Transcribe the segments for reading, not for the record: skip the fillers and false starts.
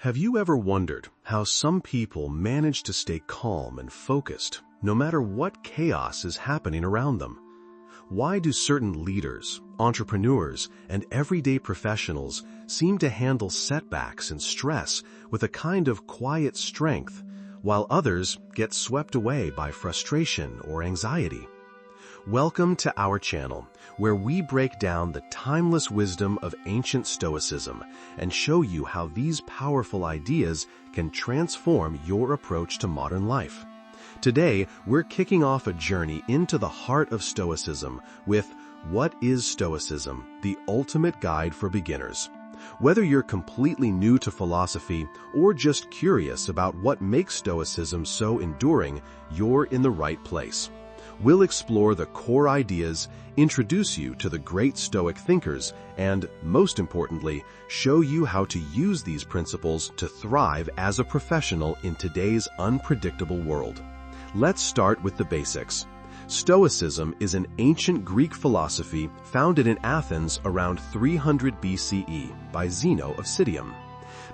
Have you ever wondered how some people manage to stay calm and focused no matter what chaos is happening around them? Why do certain leaders, entrepreneurs, and everyday professionals seem to handle setbacks and stress with a kind of quiet strength, while others get swept away by frustration or anxiety? Welcome to our channel, where we break down the timeless wisdom of ancient Stoicism and show you how these powerful ideas can transform your approach to modern life. Today, we're kicking off a journey into the heart of Stoicism with What is Stoicism? The Ultimate Guide for Beginners. Whether you're completely new to philosophy or just curious about what makes Stoicism so enduring, you're in the right place. We'll explore the core ideas, introduce you to the great Stoic thinkers, and, most importantly, show you how to use these principles to thrive as a professional in today's unpredictable world. Let's start with the basics. Stoicism is an ancient Greek philosophy founded in Athens around 300 BCE by Zeno of Citium.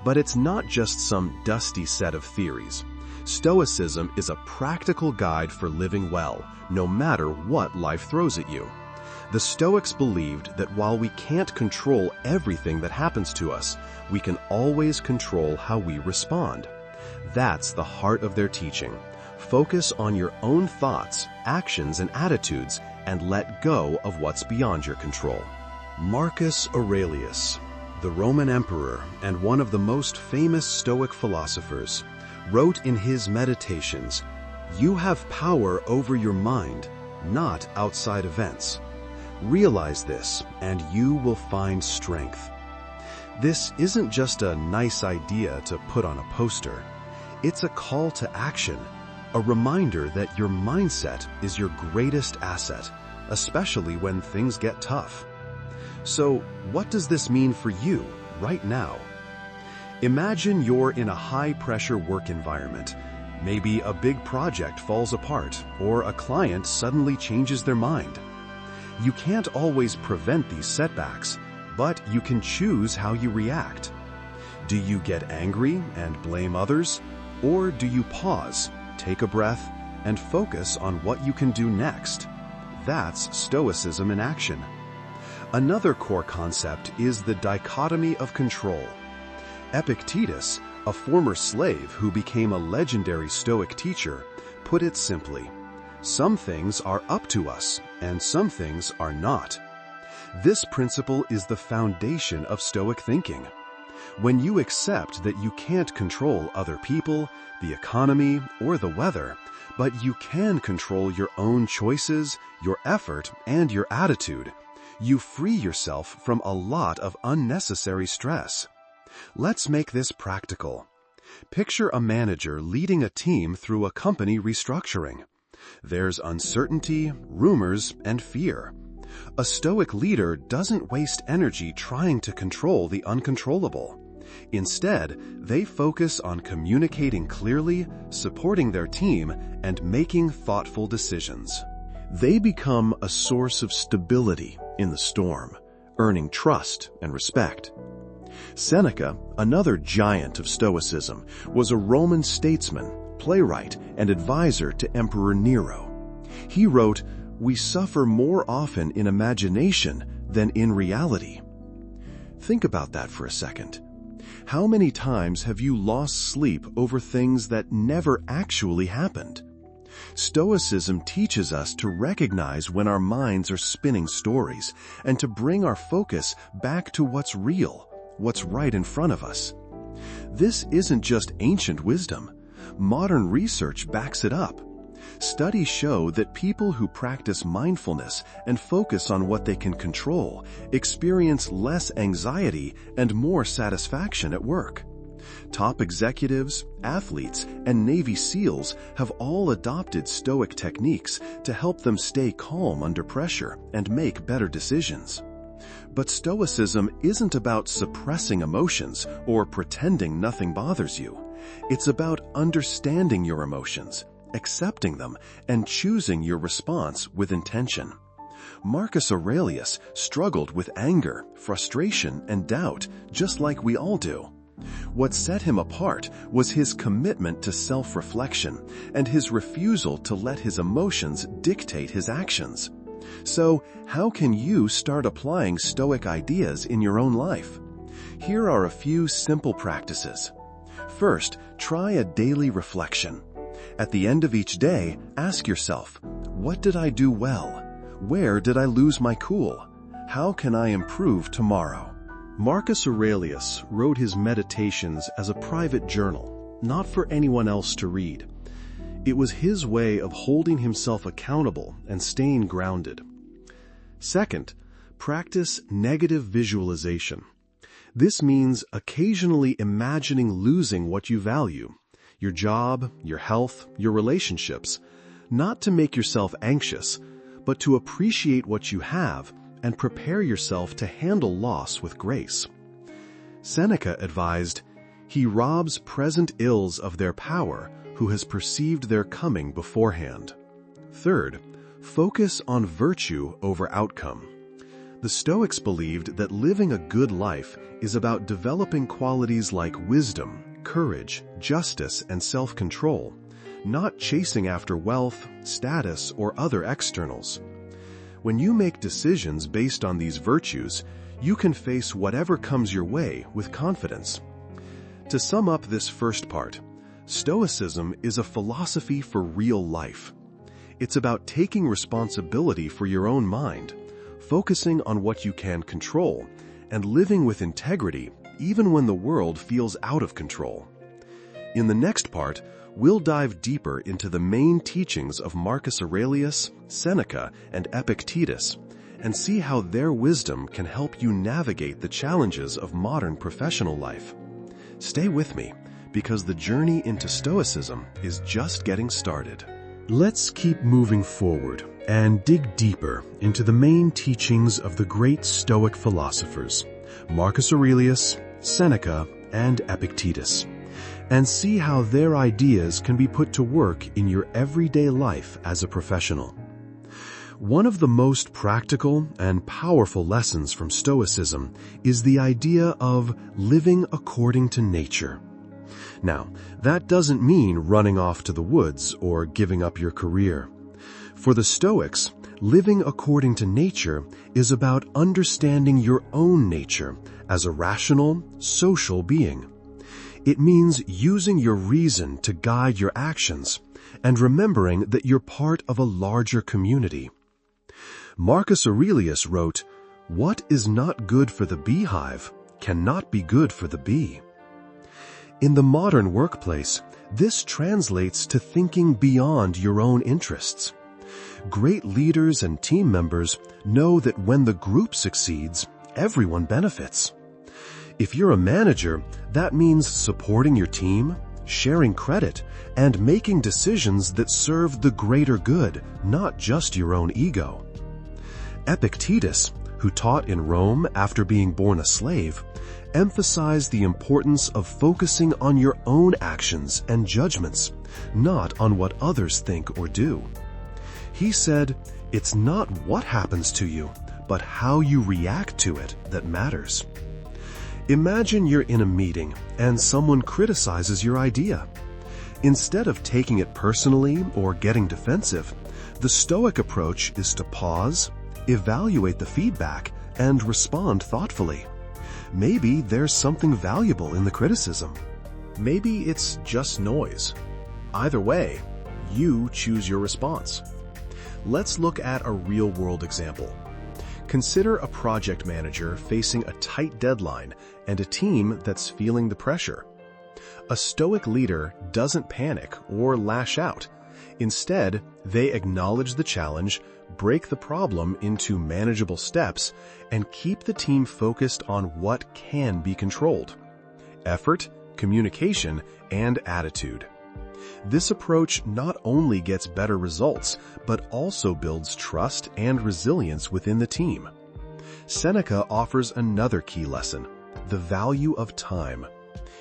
But it's not just some dusty set of theories. Stoicism is a practical guide for living well, no matter what life throws at you. The Stoics believed that while we can't control everything that happens to us, we can always control how we respond. That's the heart of their teaching. Focus on your own thoughts, actions, and attitudes, and let go of what's beyond your control. Marcus Aurelius, the Roman emperor and one of the most famous Stoic philosophers, wrote in his Meditations, "You have power over your mind, not outside events. Realize this, and you will find strength." This isn't just a nice idea to put on a poster. It's a call to action, a reminder that your mindset is your greatest asset, especially when things get tough. So, what does this mean for you right now? Imagine you're in a high-pressure work environment. Maybe a big project falls apart, or a client suddenly changes their mind. You can't always prevent these setbacks, but you can choose how you react. Do you get angry and blame others? Or do you pause, take a breath, and focus on what you can do next? That's Stoicism in action. Another core concept is the dichotomy of control. Epictetus, a former slave who became a legendary Stoic teacher, put it simply, "Some things are up to us, and some things are not." This principle is the foundation of Stoic thinking. When you accept that you can't control other people, the economy, or the weather, but you can control your own choices, your effort, and your attitude, you free yourself from a lot of unnecessary stress. Let's make this practical. Picture a manager leading a team through a company restructuring. There's uncertainty, rumors, and fear. A Stoic leader doesn't waste energy trying to control the uncontrollable. Instead, they focus on communicating clearly, supporting their team, and making thoughtful decisions. They become a source of stability in the storm, earning trust and respect. Seneca, another giant of Stoicism, was a Roman statesman, playwright, and advisor to Emperor Nero. He wrote, "We suffer more often in imagination than in reality." Think about that for a second. How many times have you lost sleep over things that never actually happened? Stoicism teaches us to recognize when our minds are spinning stories and to bring our focus back to what's real, what's right in front of us. This isn't just ancient wisdom. Modern research backs it up. Studies show that people who practice mindfulness and focus on what they can control experience less anxiety and more satisfaction at work. Top executives, athletes, and Navy SEALs have all adopted Stoic techniques to help them stay calm under pressure and make better decisions. But Stoicism isn't about suppressing emotions or pretending nothing bothers you. It's about understanding your emotions, accepting them, and choosing your response with intention. Marcus Aurelius struggled with anger, frustration, and doubt, just like we all do. What set him apart was his commitment to self-reflection and his refusal to let his emotions dictate his actions. So, how can you start applying Stoic ideas in your own life? Here are a few simple practices. First, try a daily reflection. At the end of each day, ask yourself, what did I do well? Where did I lose my cool? How can I improve tomorrow? Marcus Aurelius wrote his meditations as a private journal, not for anyone else to read. It was his way of holding himself accountable and staying grounded. Second, practice negative visualization. This means occasionally imagining losing what you value, your job, your health, your relationships, not to make yourself anxious, but to appreciate what you have and prepare yourself to handle loss with grace. Seneca advised, "He robs present ills of their power who has perceived their coming beforehand." Third, focus on virtue over outcome. The Stoics believed that living a good life is about developing qualities like wisdom, courage, justice, and self-control, not chasing after wealth, status, or other externals. When you make decisions based on these virtues, you can face whatever comes your way with confidence. To sum up this first part, Stoicism is a philosophy for real life. It's about taking responsibility for your own mind, focusing on what you can control, and living with integrity even when the world feels out of control. In the next part, we'll dive deeper into the main teachings of Marcus Aurelius, Seneca, and Epictetus, and see how their wisdom can help you navigate the challenges of modern professional life. Stay with me, because the journey into Stoicism is just getting started. Let's keep moving forward and dig deeper into the main teachings of the great Stoic philosophers, Marcus Aurelius, Seneca, and Epictetus, and see how their ideas can be put to work in your everyday life as a professional. One of the most practical and powerful lessons from Stoicism is the idea of living according to nature. Now, that doesn't mean running off to the woods or giving up your career. For the Stoics, living according to nature is about understanding your own nature as a rational, social being. It means using your reason to guide your actions and remembering that you're part of a larger community. Marcus Aurelius wrote, "What is not good for the beehive cannot be good for the bee." In the modern workplace, this translates to thinking beyond your own interests. Great leaders and team members know that when the group succeeds, everyone benefits. If you're a manager, that means supporting your team, sharing credit, and making decisions that serve the greater good, not just your own ego. Epictetus, who taught in Rome after being born a slave, emphasized the importance of focusing on your own actions and judgments, not on what others think or do. He said, "It's not what happens to you, but how you react to it that matters." Imagine you're in a meeting and someone criticizes your idea. Instead of taking it personally or getting defensive, the Stoic approach is to pause, evaluate the feedback, and respond thoughtfully. Maybe there's something valuable in the criticism. Maybe it's just noise. Either way, you choose your response. Let's look at a real-world example. Consider a project manager facing a tight deadline and a team that's feeling the pressure. A Stoic leader doesn't panic or lash out. Instead, they acknowledge the challenge, break the problem into manageable steps, and keep the team focused on what can be controlled: effort, communication, and attitude. This approach not only gets better results, but also builds trust and resilience within the team. Seneca offers another key lesson: the value of time.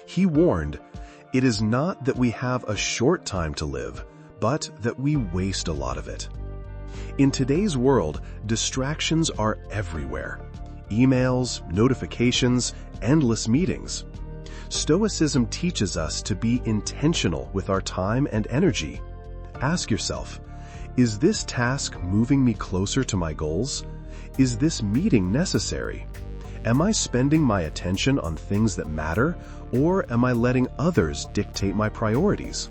He warned, "It is not that we have a short time to live, but that we waste a lot of it." In today's world, distractions are everywhere. Emails, notifications, endless meetings. Stoicism teaches us to be intentional with our time and energy. Ask yourself, is this task moving me closer to my goals? Is this meeting necessary? Am I spending my attention on things that matter, or am I letting others dictate my priorities?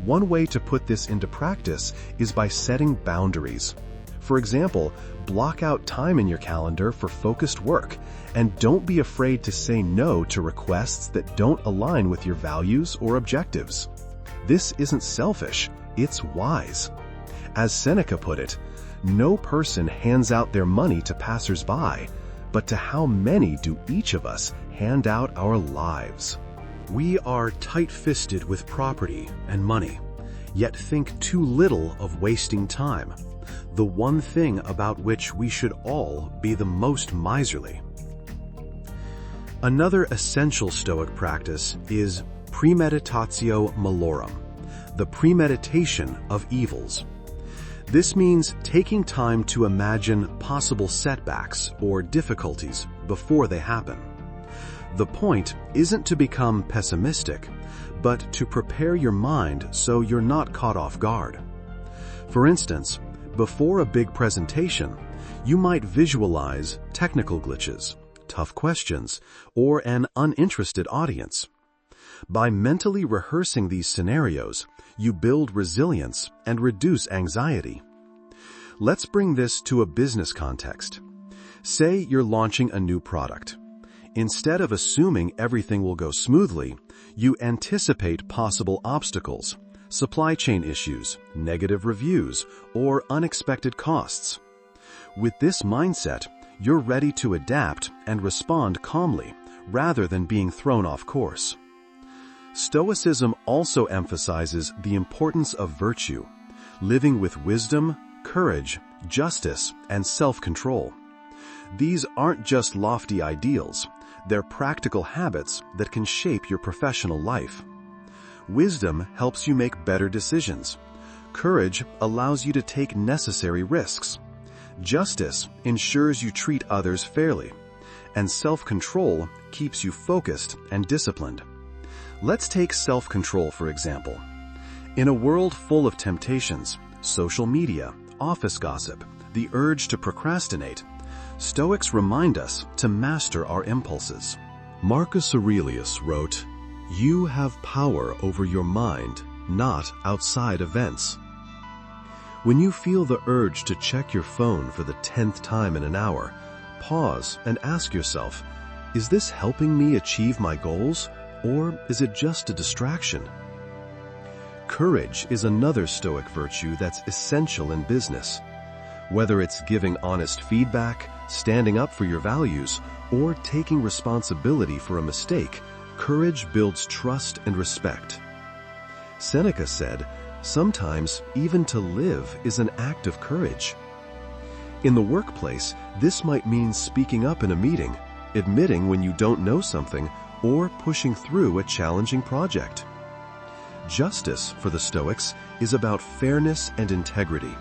One way to put this into practice is by setting boundaries. For example, block out time in your calendar for focused work, and don't be afraid to say no to requests that don't align with your values or objectives. This isn't selfish, it's wise. As Seneca put it, no person hands out their money to passers-by, but to how many do each of us hand out our lives? We are tight-fisted with property and money, yet think too little of wasting time, the one thing about which we should all be the most miserly. Another essential Stoic practice is premeditatio malorum, the premeditation of evils. This means taking time to imagine possible setbacks or difficulties before they happen. The point isn't to become pessimistic, but to prepare your mind so you're not caught off guard. For instance, before a big presentation, you might visualize technical glitches, tough questions, or an uninterested audience. By mentally rehearsing these scenarios, you build resilience and reduce anxiety. Let's bring this to a business context. Say you're launching a new product. Instead of assuming everything will go smoothly, you anticipate possible obstacles, supply chain issues, negative reviews, or unexpected costs. With this mindset, you're ready to adapt and respond calmly, rather than being thrown off course. Stoicism also emphasizes the importance of virtue, living with wisdom, courage, justice, and self-control. These aren't just lofty ideals, they're practical habits that can shape your professional life. Wisdom helps you make better decisions. Courage allows you to take necessary risks. Justice ensures you treat others fairly. And self-control keeps you focused and disciplined. Let's take self-control, for example. In a world full of temptations, social media, office gossip, the urge to procrastinate, Stoics remind us to master our impulses. Marcus Aurelius wrote, "You have power over your mind, not outside events." When you feel the urge to check your phone for the 10th time in an hour, pause and ask yourself, is this helping me achieve my goals, or is it just a distraction? Courage is another Stoic virtue that's essential in business. Whether it's giving honest feedback, standing up for your values, or taking responsibility for a mistake, courage builds trust and respect. Seneca said, "Sometimes even to live is an act of courage." In the workplace, this might mean speaking up in a meeting, admitting when you don't know something, or pushing through a challenging project. Justice, for the Stoics, is about fairness and integrity.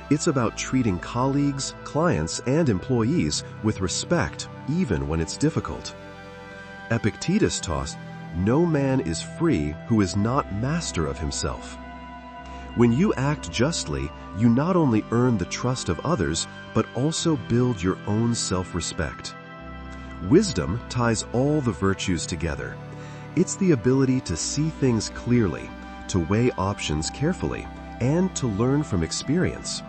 It's about treating colleagues, clients, and employees with respect, even when it's difficult. Epictetus taught, "No man is free who is not master of himself." When you act justly, you not only earn the trust of others, but also build your own self-respect. Wisdom ties all the virtues together. It's the ability to see things clearly, to weigh options carefully, and to learn from experience.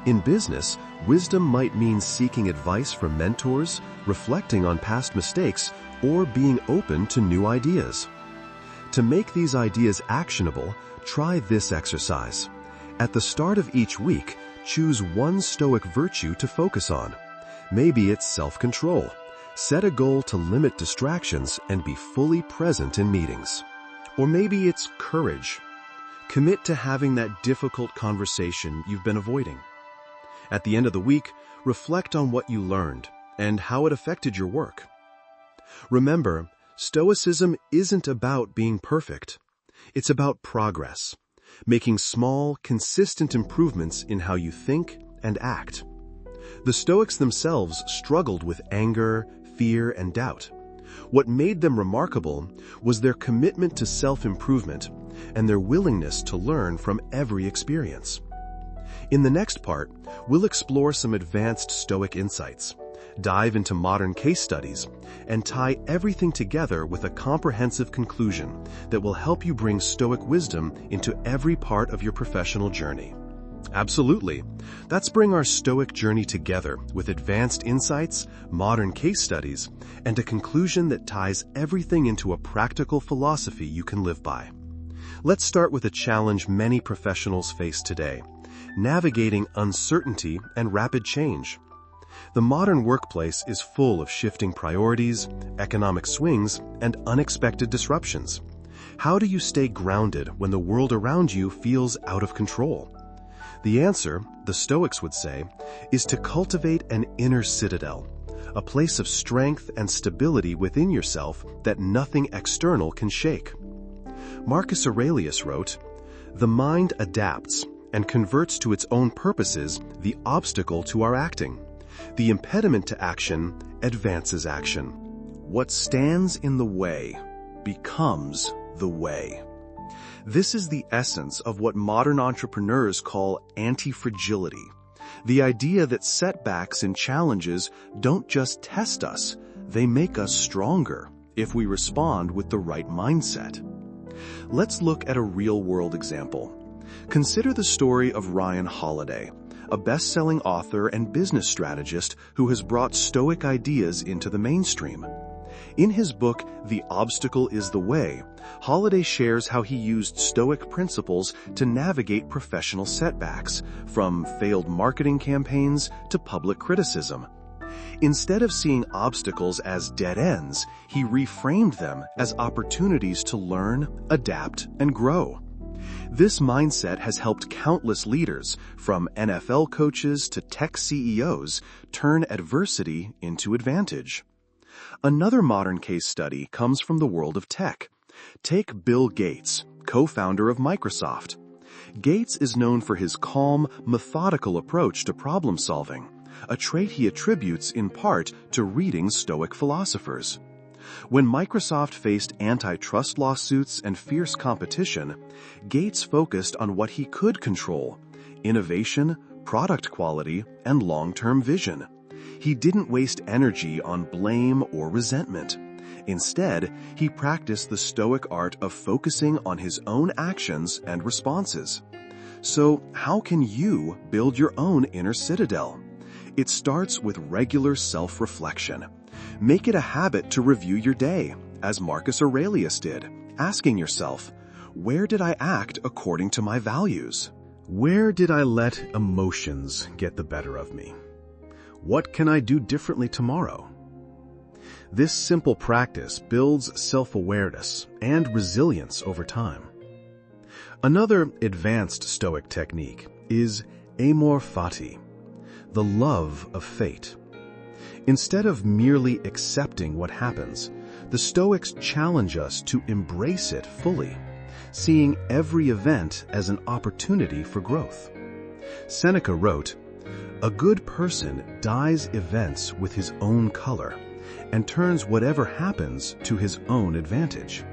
In business, wisdom might mean seeking advice from mentors, reflecting on past mistakes, or being open to new ideas. To make these ideas actionable, try this exercise. At the start of each week, choose one Stoic virtue to focus on. Maybe it's self-control. Set a goal to limit distractions and be fully present in meetings. Or maybe it's courage. Commit to having that difficult conversation you've been avoiding. At the end of the week, reflect on what you learned and how it affected your work. Remember, Stoicism isn't about being perfect. It's about progress, making small, consistent improvements in how you think and act. The Stoics themselves struggled with anger, fear, and doubt. What made them remarkable was their commitment to self-improvement and their willingness to learn from every experience. In the next part, we'll explore some advanced Stoic insights, dive into modern case studies, and tie everything together with a comprehensive conclusion that will help you bring Stoic wisdom into every part of your professional journey. Absolutely. Let's bring our Stoic journey together with advanced insights, modern case studies, and a conclusion that ties everything into a practical philosophy you can live by. Let's start with a challenge many professionals face today: navigating uncertainty and rapid change. The modern workplace is full of shifting priorities, economic swings, and unexpected disruptions. How do you stay grounded when the world around you feels out of control? The answer, the Stoics would say, is to cultivate an inner citadel, a place of strength and stability within yourself that nothing external can shake. Marcus Aurelius wrote, "The mind adapts and converts to its own purposes the obstacle to our acting. The impediment to action advances action. What stands in the way becomes the way." This is the essence of what modern entrepreneurs call anti-fragility, the idea that setbacks and challenges don't just test us, they make us stronger if we respond with the right mindset. Let's look at a real-world example. Consider the story of Ryan Holiday, a best-selling author and business strategist who has brought Stoic ideas into the mainstream. In his book, The Obstacle is the Way, Holiday shares how he used Stoic principles to navigate professional setbacks, from failed marketing campaigns to public criticism. Instead of seeing obstacles as dead ends, he reframed them as opportunities to learn, adapt, and grow. This mindset has helped countless leaders, from NFL coaches to tech CEOs, turn adversity into advantage. Another modern case study comes from the world of tech. Take Bill Gates, co-founder of Microsoft. Gates is known for his calm, methodical approach to problem solving, a trait he attributes in part to reading Stoic philosophers. When Microsoft faced antitrust lawsuits and fierce competition, Gates focused on what he could control: innovation, product quality, and long-term vision. He didn't waste energy on blame or resentment. Instead, he practiced the Stoic art of focusing on his own actions and responses. So, how can you build your own inner citadel? It starts with regular self-reflection. Make it a habit to review your day, as Marcus Aurelius did, asking yourself, where did I act according to my values? Where did I let emotions get the better of me? What can I do differently tomorrow? This simple practice builds self-awareness and resilience over time. Another advanced Stoic technique is amor fati, the love of fate. Instead of merely accepting what happens, the Stoics challenge us to embrace it fully, seeing every event as an opportunity for growth. Seneca wrote, "A good person dyes events with his own color and turns whatever happens to his own advantage."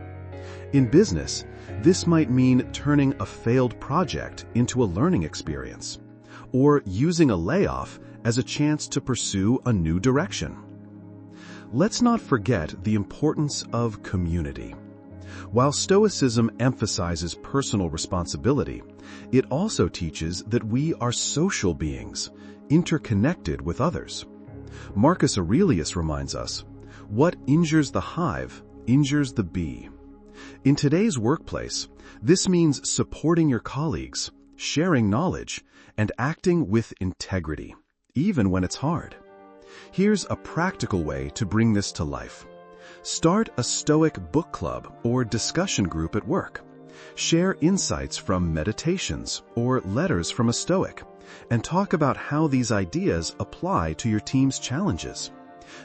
In business, this might mean turning a failed project into a learning experience, or using a layoff as a chance to pursue a new direction. Let's not forget the importance of community. While Stoicism emphasizes personal responsibility, it also teaches that we are social beings, interconnected with others. Marcus Aurelius reminds us, "What injures the hive injures the bee." In today's workplace, this means supporting your colleagues, sharing knowledge, and acting with integrity, even when it's hard. Here's a practical way to bring this to life. Start a Stoic book club or discussion group at work. Share insights from meditations or letters from a Stoic, and talk about how these ideas apply to your team's challenges.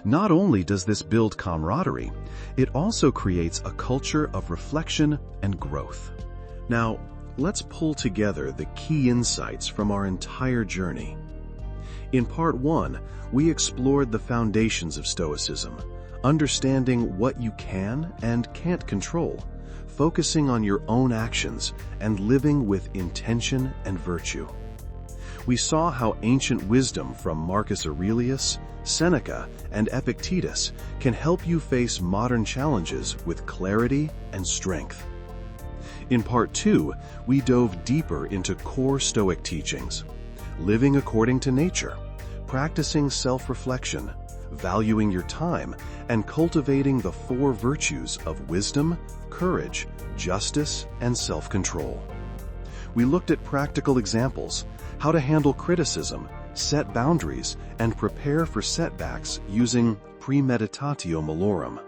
Not only does this build camaraderie, it also creates a culture of reflection and growth. Now, let's pull together the key insights from our entire journey. In part 1, we explored the foundations of Stoicism, understanding what you can and can't control, focusing on your own actions, and living with intention and virtue. We saw how ancient wisdom from Marcus Aurelius, Seneca, and Epictetus can help you face modern challenges with clarity and strength. In Part 2, we dove deeper into core Stoic teachings: living according to nature, practicing self-reflection, valuing your time, and cultivating the 4 virtues of wisdom, courage, justice, and self-control. We looked at practical examples, how to handle criticism, set boundaries, and prepare for setbacks using premeditatio malorum.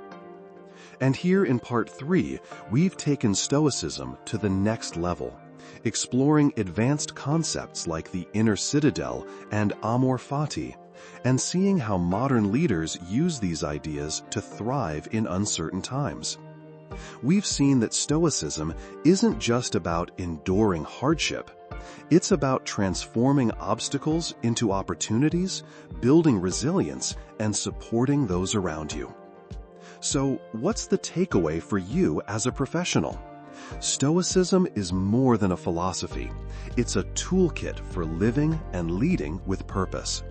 And here in Part 3, we've taken Stoicism to the next level, exploring advanced concepts like the inner citadel and amor fati, and seeing how modern leaders use these ideas to thrive in uncertain times. We've seen that Stoicism isn't just about enduring hardship. It's about transforming obstacles into opportunities, building resilience, and supporting those around you. So, what's the takeaway for you as a professional? Stoicism is more than a philosophy. It's a toolkit for living and leading with purpose.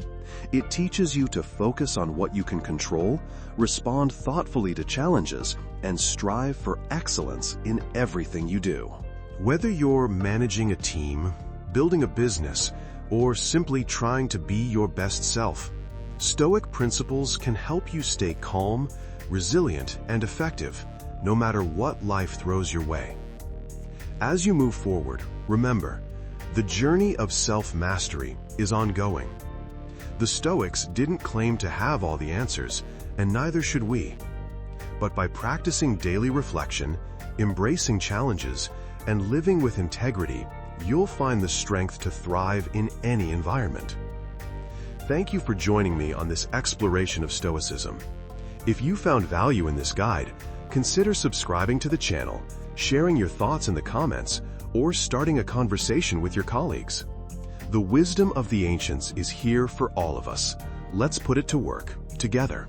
It teaches you to focus on what you can control, respond thoughtfully to challenges, and strive for excellence in everything you do. Whether you're managing a team, building a business, or simply trying to be your best self, Stoic principles can help you stay calm, resilient, and effective, no matter what life throws your way. As you move forward, remember, the journey of self-mastery is ongoing. The Stoics didn't claim to have all the answers, and neither should we. But by practicing daily reflection, embracing challenges, and living with integrity, you'll find the strength to thrive in any environment. Thank you for joining me on this exploration of Stoicism. If you found value in this guide, consider subscribing to the channel, sharing your thoughts in the comments, or starting a conversation with your colleagues. The wisdom of the ancients is here for all of us. Let's put it to work together.